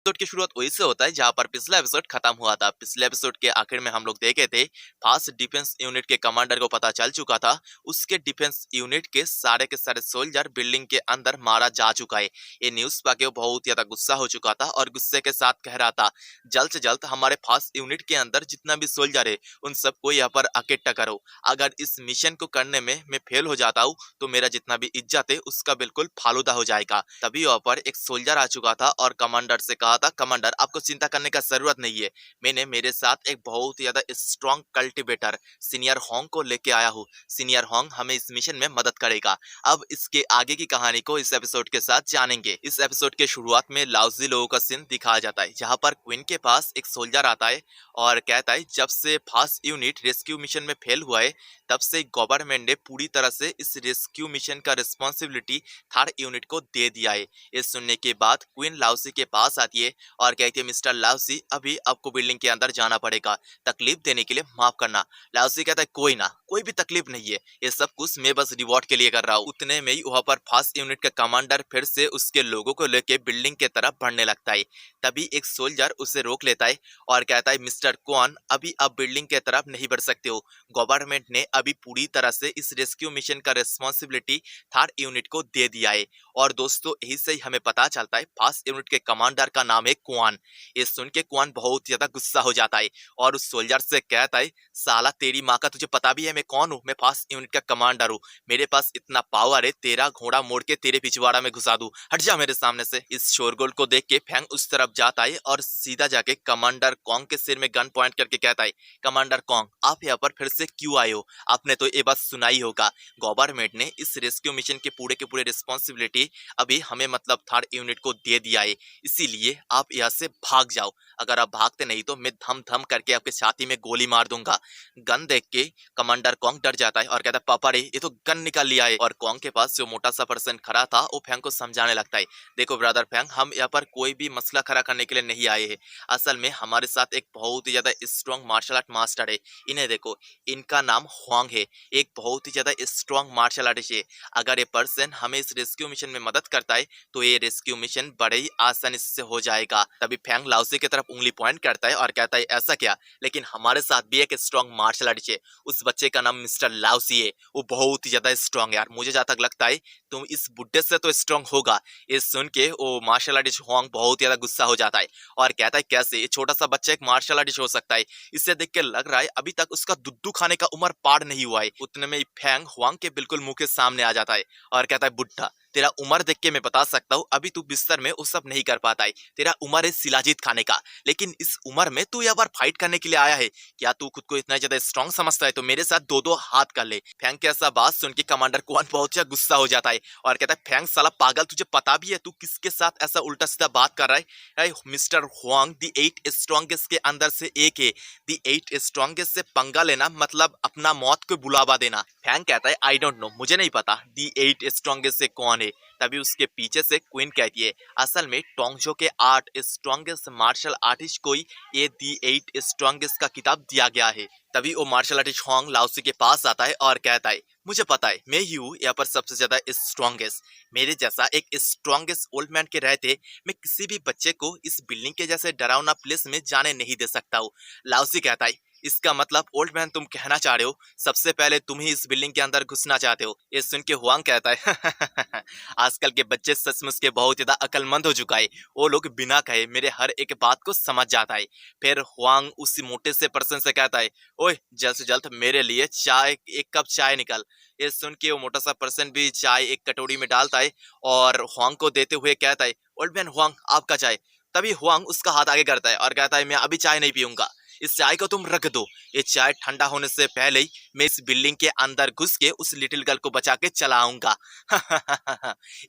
Episode की शुरुआत वहीं से होता है जहां पर पिछला एपिसोड खत्म हुआ था। पिछले एपिसोड के आखिर में हम लोग देखे थे फास्ट डिफेंस यूनिट के कमांडर को पता चल चुका था उसके डिफेंस यूनिट के सारे सोल्जर बिल्डिंग के अंदर मारा जा चुका है। ये न्यूज पाके वो बहुत ज्यादा गुस्सा हो चुका था और गुस्से के साथ कह रहा था जल्द से जल्द हमारे फास्ट यूनिट के अंदर जितना भी सोल्जर है उन सबको यहाँ पर इकट्ठा करो। अगर इस मिशन को करने में मैं फेल हो जाता हूँ तो मेरा जितना भी इज्जत है उसका बिल्कुल फालूदा हो जाएगा। तभी वहां पर एक सोल्जर आ चुका था और कमांडर से कहा था कमांडर आपको चिंता करने का जरूरत नहीं है, मैंने मेरे साथ एक बहुत ज्यादा स्ट्रॉन्ग कल्टिवेटर सीनियर होंग को लेके आया हूँ। सीनियर होंग हमें इस मिशन में मदद करेगा। अब इसके आगे की कहानी को इस एपिसोड के साथ जानेंगे। इस एपिसोड के शुरुआत में लाउजी लोगों का सीन दिखाया जाता है जहां पर क्वीन के पास एक सोल्जर आता है और कहता है जब से फास्ट यूनिट रेस्क्यू मिशन में फेल हुआ है तब से गवर्नमेंट ने पूरी तरह से इस रेस्क्यू मिशन का रिस्पॉन्सिबिलिटी थर्ड यूनिट को दे दिया है। ये सुनने के बाद क्वीन लाउसी के पास आती है और कहती है मिस्टर लाउसी अभी आपको बिल्डिंग के अंदर जाना पड़ेगा, तकलीफ देने के लिए माफ करना। लाउसी कहता है कोई ना, कोई भी तकलीफ नहीं है, ये सब कुछ मैं बस रिवॉर्ड के लिए कर रहा हूँ। उतने में ही वहां पर फास्ट यूनिट का कमांडर फिर से उसके लोगों को लेके बिल्डिंग के तरफ बढ़ने लगता है। तभी एक सोल्जर उसे रोक लेता है और कहता है मिस्टर क्वान अभी आप बिल्डिंग के तरफ नहीं बढ़ सकते हो, गवर्नमेंट ने अभी पूरी तरह से इस रेस्क्यू मिशन का रिस्पॉन्सिबिलिटी थर्ड यूनिट को दे दिया है। और दोस्तों यही से ही हमें पता चलता है फास्ट यूनिट के कमांडर का नाम है क्वान। ये सुन के क्वान बहुत ज्यादा गुस्सा हो जाता है और उस सोल्जर से कहता है साला तेरी माँ का तुझे पता भी है मैं कौन हूँ, मैं फास्ट यूनिट का कमांडर हूँ, मेरे पास इतना पावर है तेरा घोड़ा मोड़ के तेरे पिछवाड़ा में घुसा दूं, हट जा मेरे सामने से। इस शोरगुल को देख के फैंग उस तरफ जाता है और सीधा जाके कमांडर कॉन्ग के सिर में गन पॉइंट करके कहता है कमांडर कॉन्ग आप यहाँ पर फिर से क्यों आए हो, आपने तो ये बात सुनाई होगा गवर्नमेंट ने इस रेस्क्यू मिशन के पूरे रिस्पॉन्सिबिलिटी अभी हमें मतलब थर्ड यूनिट को दे दिया है, इसीलिए आप यहाँ से भाग जाओ, अगर आप भागते नहीं तो मैं धम धम करके आपके छाती में गोली मार दूंगा। गन देख के कमांडर कॉन्ग डर जाता है और कहता है पापा रे ये तो गन निकाल लिया है। और कॉन्ग के पास जो मोटा सा पर्सन खड़ा था वो फैंग को समझाने लगता है देखो ब्रदर फैंग हम यहाँ पर कोई भी मसला खड़ा करने के लिए नहीं आए हैं, असल में हमारे साथ एक बहुत ही ज्यादा स्ट्रॉन्ग मार्शल आर्ट मास्टर है, इन्हें देखो इनका नाम हुआंग है, एक बहुत ही ज्यादा स्ट्रॉन्ग मार्शल आर्टिस्ट है, अगर ये पर्सन हमें इस रेस्क्यू मिशन में मदद करता है तो ये रेस्क्यू मिशन बड़े ही आसानी से हो जाएगा। तभी फैंग लाउसी की तरफ उंगली पॉइंट करता है और कहता है ऐसा क्या, लेकिन हमारे साथ भी एक स्ट्रॉन्ग मार्शल आर्टिस्ट है, उस बच्चे का नाम मिस्टर लाउसी है, वो बहुत ही ज्यादा स्ट्रॉन्ग है यार, मुझे जहां तक लगता है तुम इस बुड्ढे से तो स्ट्रॉन्ग होगा। ये सुन के वो मार्शल आर्टिस्ट हुआंग बहुत ज्यादा गुस्सा हो जाता है और कहता है कैसे ये छोटा सा बच्चा एक मार्शल आर्टिस्ट हो सकता है, इसे देख के लग रहा है अभी तक उसका दुद्दू खाने का उम्र पार नहीं हुआ है। उतने में फैंग हुआंग के बिल्कुल मुंह के सामने आ जाता है और कहता है बुड्ढा तेरा उम्र देख के मैं बता सकता हूँ अभी तू बिस्तर में वो सब नहीं कर पाता है, तेरा उम्र है शिलाजीत खाने का, लेकिन इस उम्र में तू यहाँ पर फाइट करने के लिए आया है, क्या तू खुद को इतना ज्यादा स्ट्रॉन्ग समझता है तो मेरे साथ दो दो हाथ कर ले। फैंग के ऐसा बात सुन के कमांडर कुआन बहुत ज्यादा गुस्सा हो जाता है और कहता है फैंग साला पागल तुझे पता भी है तू किसके साथ ऐसा उल्टा सीधा बात कर रहा है, मिस्टर हुआंग दी 8 स्ट्रॉन्गेस्ट के अंदर से एक है, दी 8 स्ट्रॉन्गेस्ट से पंगा लेना मतलब अपना मौत को बुलावा देना। फैंग कहता है आई डोंट नो मुझे नहीं पता दी 8 स्ट्रॉन्गेस्ट से कौन है। तभी उसके पीछे से क्वीन कहती है असल में टोंगजो के 8 स्ट्रॉन्गेस्ट मार्शल आर्टिस्ट को ही ये दी 8 स्ट्रॉन्गेस्ट का किताब दिया गया है। तभी वो मार्शल आर्टिस्ट होंग लाओसी के पास आता है और कहता है मुझे पता है मैं ही हूँ यहाँ पर सबसे ज्यादा स्ट्रॉन्गेस्ट, मेरे जैसा एक स्ट्रॉन्गेस्ट ओल्ड मैन के रहते मैं किसी भी बच्चे को इस बिल्डिंग के जैसे डरावना प्लेस में जाने नहीं दे सकता हूँ। लाओसी कहता है इसका मतलब ओल्ड मैन तुम कहना चाह रहे हो सबसे पहले तुम ही इस बिल्डिंग के अंदर घुसना चाहते हो। ये सुन के हुआंग कहता है आजकल के बच्चे सचमुच के बहुत ज्यादा अक्लमंद हो चुका है, वो लोग बिना कहे मेरे हर एक बात को समझ जाता है। फिर हुआंग उसी मोटे से पर्सन से कहता है ओए जल्द से जल्द मेरे लिए चाय, एक कप चाय निकल। ये सुन के वो मोटा सा पर्सन भी चाय एक कटोरी में डालता है और हुआंग को देते हुए कहता है ओल्ड मैन हुआंग आपका चाय। तभी हुआंग उसका हाथ आगे करता है और कहता है मैं अभी चाय नहीं पीऊंगा, इस चाय को तुम रख दो, ये चाय ठंडा होने से पहले ही मैं इस बिल्डिंग के अंदर घुस के उस लिटिल गर्ल को बचा के चला आऊंगा।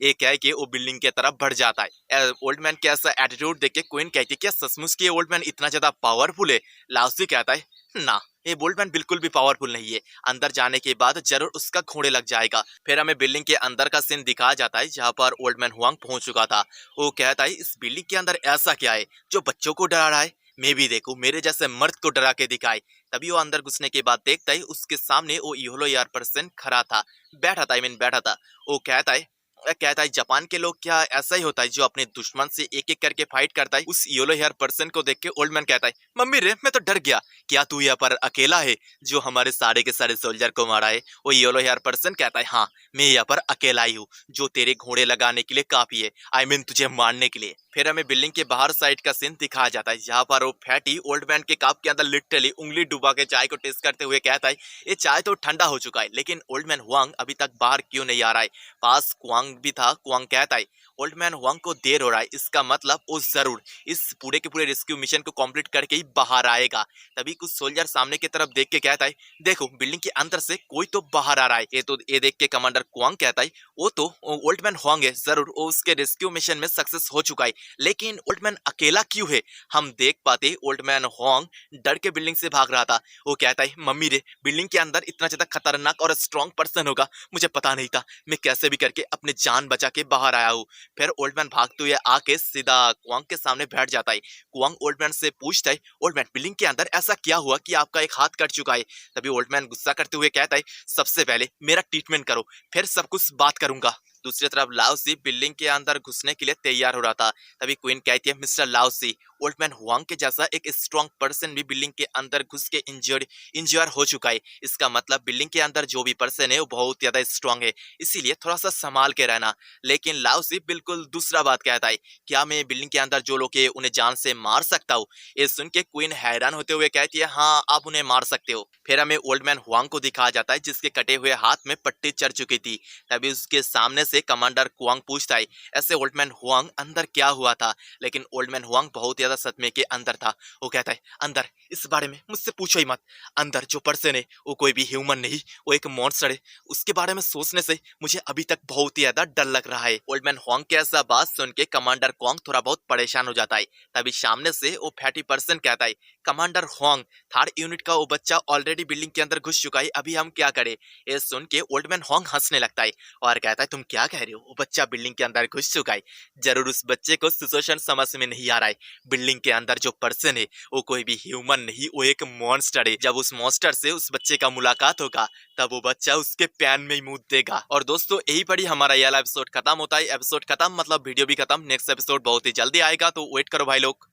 ये कह के वो बिल्डिंग की तरफ बढ़ जाता है। ओल्ड मैन के ऐसा एटीट्यूड देख के क्वीन कहती है क्या सचमुच की ओल्ड मैन इतना ज्यादा पावरफुल है। लाउसी कहता है ना ये ओल्ड मैन बिल्कुल भी पावरफुल नहीं है, अंदर जाने के बाद जरूर उसका घोड़े लग जाएगा। फिर हमें बिल्डिंग के अंदर का सीन दिखाया जाता है जहाँ पर ओल्ड मैन हुआंग पहुंच चुका था। वो कहता है इस बिल्डिंग के अंदर ऐसा क्या है जो बच्चों को डरा रहा है, मैं भी देखूं मेरे जैसे मर्द को डरा के दिखाए। तभी वो अंदर घुसने के बाद देखता है उसके सामने वो येलो यार पर्सन खड़ा था, बैठा था, आई मीन बैठा था। वो कहता है कहता है जापान के लोग क्या ऐसा ही होता है जो अपने दुश्मन से एक एक करके फाइट करता है। उस येलो हेयर पर्सन को देख के ओल्ड मैन कहता है, मम्मी रे मैं तो डर गया, क्या तू यहाँ पर अकेला है जो हमारे सारे के सारे सोल्जर को मारा है? वो येलो हेयर पर्सन कहता है, हाँ मैं यहाँ पर अकेला ही हूँ, जो तेरे घोड़े लगाने के लिए काफी है, आई मीन तुझे मारने के लिए। फिर हमें बिल्डिंग के बाहर साइड का सीन दिखाया जाता है, जहाँ पर वो फैटी ओल्ड मैन के कप के अंदर लिटरली उंगली डुबा के चाय को टेस्ट करते हुए कहता है, ये चाय तो ठंडा हो चुका है, लेकिन ओल्ड मैन हुआंग अभी तक बाहर क्यों नहीं आ रहा है? पास कुआंग भी था। कुआंग कहता है, ओल्ड मैन हुआंग को देर हो रहा है, इसका मतलब वो जरूर इस पूरे के पूरे रेस्क्यू मिशन को कंप्लीट करके ही बाहर आएगा। तभी कुछ सोल्जर सामने की तरफ देख के कहता है, देखो बिल्डिंग के अंदर से कोई तो बाहर आ रहा है। ये देख के कमांडर कुआंग कहता है, वो तो ओल्ड मैन हुआंग है, जरूर वो उसके रेस्क्यू मिशन में सक्सेस हो चुका है, लेकिन ओल्ड मैन अकेला क्यों है? हम देख पाते ओल्ड मैन हुआंग डर के बिल्डिंग से भाग रहा था। वो कहता है, मम्मी रे बिल्डिंग के अंदर इतना ज्यादा खतरनाक और स्ट्रॉन्ग पर्सन होगा, मुझे पता नहीं था, मैं कैसे भी करके अपने जान बचा के बाहर आया हूँ। फिर ओल्ड मैन भागते हुए आके सीधा कुआंग के सामने बैठ जाता है। कुआंग ओल्ड मैन से पूछता है, ओल्ड मैन बिल्डिंग के अंदर ऐसा क्या हुआ कि आपका एक हाथ कट चुका है? तभी ओल्ड मैन गुस्सा करते हुए कहता है, सबसे पहले मेरा ट्रीटमेंट करो, फिर सब कुछ बात करूंगा। दूसरी तरफ लाओसी बिल्डिंग के अंदर घुसने के लिए तैयार हो रहा था। तभी क्वीन कहती है, मिस्टर लाओसी, ओल्ड मैन हुआंग के जैसा एक स्ट्रॉन्ग पर्सन भी बिल्डिंग के अंदर घुस के इंजर्ड हो चुका है, इसका मतलब बिल्डिंग के अंदर जो भी पर्सन है वो बहुत ज्यादा स्ट्रॉन्ग है, इसीलिए थोड़ा सा संभाल के रहना। लेकिन लाओसी बिल्कुल दूसरा बात कहता है, क्या मैं बिल्डिंग के अंदर जो लोग है उन्हें जान से मार सकता हूँ? ये सुन के क्वीन हैरान होते हुए कहती है, हाँ आप उन्हें मार सकते हो। फिर हमें ओल्ड मैन हुआंग को दिखाया जाता है, जिसके कटे हुए हाथ में पट्टी चढ़ चुकी थी। तभी उसके सामने से कमांडर कुआंग पूछता है, ऐसे ओल्ड मैन हुआंग अंदर क्या हुआ था? लेकिन ओल्ड मैन हुआंग बहुत ज्यादा सदमे के अंदर था। वो कहता है, अंदर इस बारे में मुझसे पूछो ही मत, अंदर जो पर्सन है वो कोई भी ह्यूमन नहीं, वो एक मॉन्स्टर है, उसके बारे में सोचने से मुझे अभी तक बहुत ही ज्यादा डर लग रहा है। ओल्ड मैन हुआंग के ऐसा बात सुन के कमांडर कुआंग थोड़ा बहुत परेशान हो जाता है। तभी सामने से वो फैटी पर्सन कहता है, कमांडर हुआंग, थर्ड यूनिट का वो बच्चा ऑलरेडी बिल्डिंग के अंदर घुस चुका है, अभी हम क्या करें? ये सुन के ओल्ड मैन हुआंग हंसने लगता है और कहता है, तुम क्या कह रहे हो? वो बच्चा बिल्डिंग के अंदर घुस चुका है, जरूर उस बच्चे को सिचुएशन समझ में नहीं आ रहा है। बिल्डिंग के अंदर जो पर्सन है वो कोई भी ह्यूमन नहीं, वो एक मॉन्स्टर है। जब उस मॉन्स्टर से उस बच्चे का मुलाकात होगा तब वो बच्चा उसके पैन में ही मुंह देगा। और दोस्तों यही पड़ी हमारा ये वाला एपिसोड खत्म होता है। एपिसोड खत्म मतलब वीडियो भी खत्म। नेक्स्ट एपिसोड बहुत ही जल्दी आएगा, तो वेट करो भाई लोग।